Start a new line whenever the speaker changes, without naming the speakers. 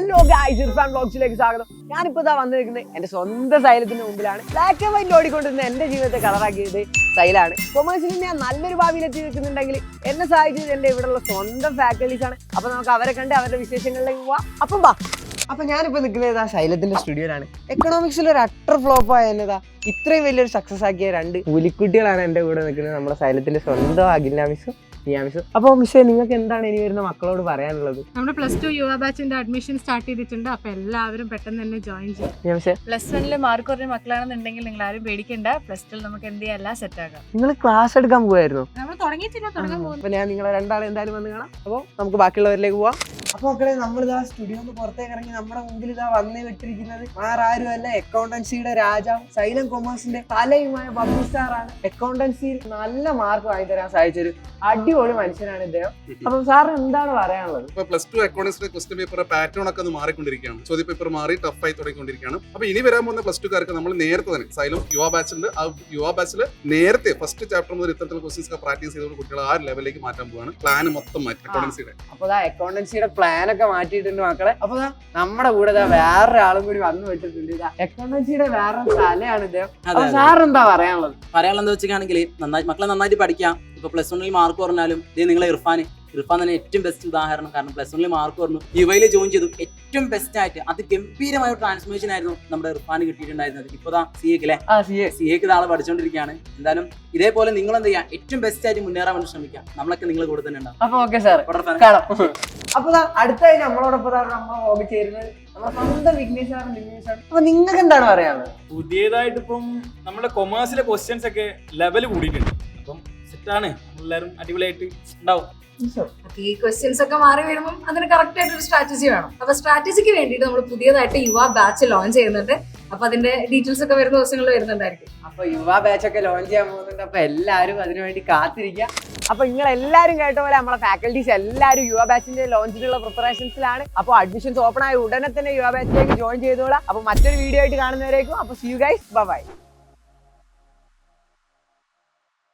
Hello guys, Irfan വ്ലോഗ്സിലേക്ക് സ്വാഗതം. ഞാനിപ്പോ ഇതാ വന്നിരിക്കുന്നത് എന്റെ സ്വന്തം സൈലത്തിന്റെ മുമ്പിലാണ്. ബ്ലാക്ക് ആൻഡ് വൈറ്റ് ഓടിക്കൊണ്ടിരുന്ന എന്റെ ജീവിതത്തെ കളറാക്കിയത് സൈലാണ്. കൊമേഴ്സിൽ ഞാൻ നല്ലൊരു ഭാവിയിൽ എത്തി നിൽക്കുന്നുണ്ടെങ്കിൽ എന്നെ സഹായിച്ചത് എന്റെ ഇവിടെയുള്ള സ്വന്തം ഫാക്കൽറ്റീസ് ആണ്. അപ്പൊ നമുക്ക് അവരെ കണ്ട് അവരുടെ വിശേഷങ്ങളിലേക്ക് പോവാം. അപ്പം വാ. അപ്പൊ ഞാനിപ്പോ നിൽക്കുന്നത് സൈലത്തിന്റെ സ്റ്റുഡിയോയിലാണ്. എക്കണോമിക്സിൽ ഒരു അട്ടർ ഫ്ലോപ്പ് ആയ എന്നതാ ഇത്രയും വലിയൊരു സക്സസ് ആക്കിയ രണ്ട് പുലിക്കുട്ടികളാണ് എന്റെ കൂടെ നിൽക്കുന്നത്. നമ്മുടെ സൈലത്തിന്റെ സ്വന്തം അഖില മിസ്സും നിയാമിസും. അപ്പൊ മിസ്സേ, നിങ്ങൾക്ക് എന്താണ് ഇനി വരുന്ന മക്കളോട് പറയാനുള്ളത്?
നമ്മുടെ +2 യുവ ബാച്ചിന്റെ അഡ്മിഷൻ സ്റ്റാർട്ട് ചെയ്തിട്ടുണ്ട്. അപ്പൊ എല്ലാവരും പെട്ടെന്ന് തന്നെ ജോയിൻ ചെയ്യും.
+1 മാർക്ക് കുറഞ്ഞ മക്കളാണെന്നുണ്ടെങ്കിൽ നിങ്ങൾ ആരും പേടിക്കണ്ട. +2 നമുക്ക് എന്ത് ചെയ്യാൻ എല്ലാം സെറ്റ് ആക്കാം.
നിങ്ങൾ ക്ലാസ് എടുക്കാൻ പോയായിരുന്നു?
നമ്മൾ തുടങ്ങിയിട്ടില്ല, തുടങ്ങാൻ പോകുന്നു.
അപ്പൊ ഞാൻ നിങ്ങളെ രണ്ടാളും എന്തായാലും വന്ന് കാണാം. അപ്പോൾ നമുക്ക് ബാക്കിയുള്ളവരിലേക്ക് പോവാം. അപ്പൊ മക്കളെ, നമ്മളിതാ സ്റ്റുഡിയോന്ന് പുറത്തേക്ക് ഇറങ്ങി നമ്മുടെ മുമ്പിൽ ഇതാ വന്നേ വിട്ടിരിക്കുന്നത് വേറെ ആരുമല്ല, അക്കൗണ്ടൻസിയുടെ രാജാവ്, സൈലം കൊമേഴ്സിന്റെ തലയുമായ ബബ്ബു സാറാണ്. അക്കൗണ്ടൻസിയിൽ നല്ല മാർക്ക് വാങ്ങി തരാൻ സാധിച്ചൊരു അടിപൊളി മനുഷ്യനാണ് ഇദ്ദേഹം. അപ്പൊ സാറിന് എന്താണ് പറയാനുള്ളത്?
ഇപ്പൊ +2 അക്കൗണ്ടൻസിന്റെ ക്വസ്റ്റ്യൻ പേപ്പർ പാറ്റേൺ ഒക്കെ ഒന്ന് മാറിക്കൊണ്ടിരിക്കുകയാണ്. ചോദ്യ പേപ്പർ മാറി ടഫായി തുടങ്ങിക്കൊണ്ടിരിക്കുകയാണ്. അപ്പൊ ഇനി വരാൻ പോകുന്ന +2കാർക്ക് നമ്മൾ നേരത്തെ തന്നെ സൈലം യുവ ബാച്ചിൽ യുവ ബാച്ചിൽ നേരത്തെ ഫസ്റ്റ് ചാപ്റ്റർ മുതൽ ഇത്തരത്തിലുള്ള ക്വസ്റ്റ്യൻസ് ഒക്കെ പ്രാക്ടീസ് ചെയ്തുകൊണ്ട് കുട്ടികൾ ആ ലെവലിലേക്ക് മാറ്റാൻ പോവാണ്. പ്ലാൻ മൊത്തം മാറ്റി അക്കൗണ്ടൻസിയുടെ.
അപ്പൊ അക്കൗണ്ടൻസിയുടെ പ്ലാൻ ഒക്കെ മാറ്റിയിട്ടുണ്ട് മക്കളെ. അപ്പൊ നമ്മുടെ കൂടെ വേറൊരാളും കൂടി വന്നു വിട്ടിട്ടുണ്ട്. അക്കൗണ്ടൻസിയുടെ വേറെ തലയാണ് ഇദ്ദേഹം. അപ്പൊ സാർ എന്താ പറയാനുള്ളത്?
പറയാനുള്ളത് വെച്ചാണെങ്കിൽ മക്കളെ നന്നായിട്ട് പഠിക്കാം. ഇപ്പൊ +1 മാർക്ക് പറഞ്ഞാലും ഇത് നിങ്ങളെ ഇർഫാൻ തന്നെ ഏറ്റവും ബെസ്റ്റ് ഉദാഹരണം. കാരണം +1 മാർക്ക് പറഞ്ഞു, യുവയിൽ ജോയിൻ ചെയ്തു. ഏറ്റവും ബെസ്റ്റ് ആയിട്ട് അതിഗംഭീരമായ ട്രാൻസ്ഫോർമേഷൻ ആയിരുന്നു നമ്മുടെ ഇർഫാന് കിട്ടിയിട്ടുണ്ടായിരുന്നത്. ഇപ്പൊ സിഎക്ക് നാളെ പഠിച്ചുകൊണ്ടിരിക്കുകയാണ്. എന്തായാലും ഇതേപോലെ നിങ്ങൾ എന്ത് ചെയ്യാം, ഏറ്റവും ബെസ്റ്റ് ആയിട്ട് മുന്നേറാൻ വേണ്ടി ശ്രമിക്കാം. നമ്മളൊക്കെ നിങ്ങളെ കൂടെ തന്നെ ഉണ്ടാവും.
അപ്പൊ ഓക്കെ സാർ, അപ്പൊ അടുത്തായി നമ്മളോടൊപ്പം നമ്മളെ ഹോബി ചേരുന്നത് നമ്മുടെ സ്വന്തം വിഘ്നേഷ് സാറും നിമേഷാണ്. അപ്പൊ നിങ്ങൾക്ക് എന്താണ് പറയാനുള്ളത്?
പുതിയതായിട്ട് ഇപ്പം നമ്മുടെ കൊമേഴ്സിലെ ക്വസ്റ്റ്യൻസ് ഒക്കെ ലെവൽ കൂടിയിട്ടുണ്ട്. അപ്പം സെറ്റാണ്, എല്ലാവരും അടിപൊളിയായിട്ട് ഉണ്ടാവും.
ഈ ക്വസ്റ്റ്യൻസ് ഒക്കെ മാറി വരുമ്പോൾ അതിന് കറക്റ്റ് ആയിട്ട് ഒരു സ്ട്രാറ്റജി വേണം. അപ്പൊ സ്ട്രാറ്റജിക്ക് വേണ്ടിയിട്ട് നമ്മൾ പുതിയതായിട്ട് യുവ ബാച്ച് ലോഞ്ച് ചെയ്യുന്നുണ്ട്. അപ്പൊ അതിന്റെ ഡീറ്റെയിൽസ് ഒക്കെ വരുന്ന ദിവസങ്ങളിൽ വരുന്നുണ്ടായിരിക്കും.
അപ്പൊ യുവ ബാച്ച് ഒക്കെ ലോഞ്ച് ചെയ്യാൻ പോകുന്നുണ്ട്. അപ്പൊ എല്ലാവരും അതിനുവേണ്ടി കാത്തിരിക്കുക. അപ്പൊ നിങ്ങൾ എല്ലാവരും കേട്ട പോലെ നമ്മളെ ഫാക്കൽറ്റീസ് എല്ലാവരും യുവ ബാച്ചിന്റെ ലോഞ്ചിനുള്ള പ്രിപ്പറേഷൻസിലാണ്. അപ്പോൾ അഡ്മിഷൻസ് ഓപ്പൺ ആയ ഉടനെ തന്നെ യുവ ബാച്ചിലേക്ക് ജോയിൻ ചെയ്തോളാം. അപ്പൊ മറ്റൊരു വീഡിയോ ആയിട്ട് കാണുന്നവരേക്കും. അപ്പൊ see you guys, bye by.